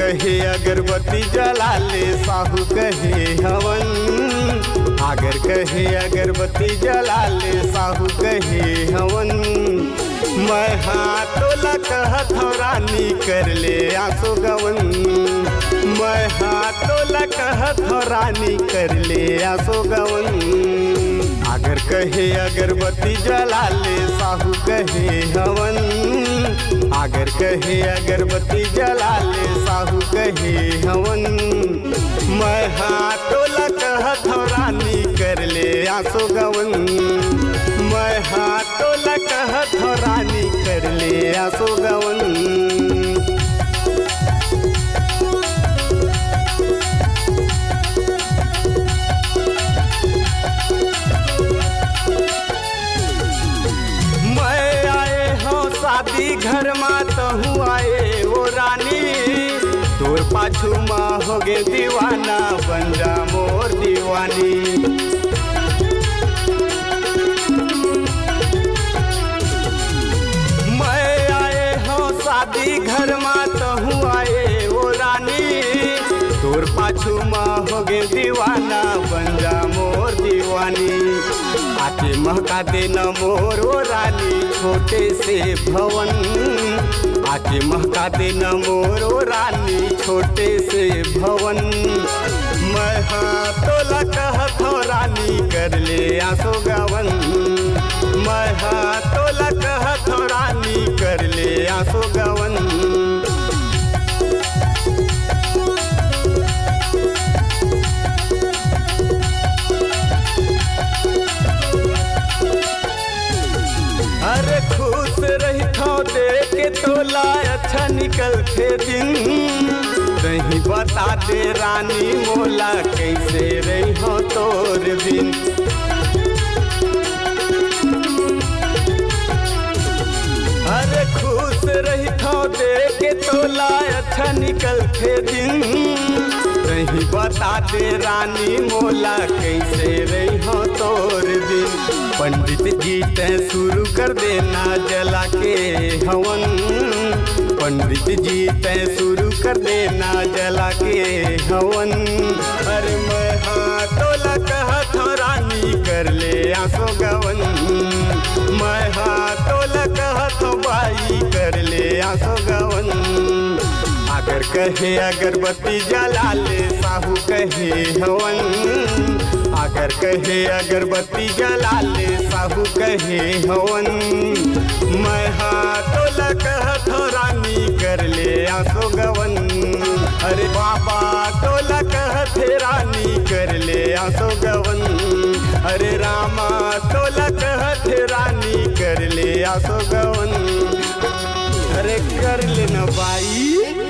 कहे अगरबत्ती जला ले साहू कहे हवन। आगर कहे अगरबत्ती जला ले साहू कहे हवन। मैं हाथों कहत हो रानी कर ले आंसू गवन। मैं हाथों कहत हो रानी कर ले आंसू गवन। आगर कहे अगरबत्ती जला ले साहू कहे हवन। आगर कहे अगरबत्ती जला ले साहू कहे हवन। मैं हाथों कहत हो रानी कर ले आंसू गवन। मैं हाथों कहत हो रानी कर ले आंसू गवन। शादी घर में तहु आए वो रानी। तोर पाछू माँ हो गे दीवाना बन जा मोर दीवानी। मैं आए हो शादी घर में तहु आए वो रानी। तोर पाछू माँ हो गे दीवाना बन जा मोर दीवानी। आके महका देना मोर वो रानी छोटे से भवन। आके महका देना मोर वो रानी छोटे से भवन। मैं हाथों कहत हो रानी कर ले आंसू गवन। मैं हाथों कहत हो रानी कर ले आंसू गवन। अरे खुश रही थो देख के तोला अच्छा निकलते दिन। कहीं बता दे रानी मोला कैसे रही हो तोर बिन। अरे खुश रही थो देख के तोला अच्छा निकलते दिन। कहीं बता दे रानी मोला कैसे रही हो तोर दिन। पंडित जी ते शुरू कर देना जला के हवन। पंडित जी ते शुरू कर देना जला के हवन। अरे मैं हाथों कहत हो रानी कर ले आंसू गवन। मैं हाथों कहत हो बाई कर ले आंसू गवन। आगर कहे अगरबत्ती जला ले साहू कहे हवन। आगर कहे अगरबत्ती जला ले साहू कहे हवन। मैं हाथों कहत हो रानी कर ले आंसू गवन। अरे बाबा तोला कहत रानी कर ले आंसू गवन। अरे रामा तोला कहत रानी कर ले आंसू गवन। अरे कर लेना बाई।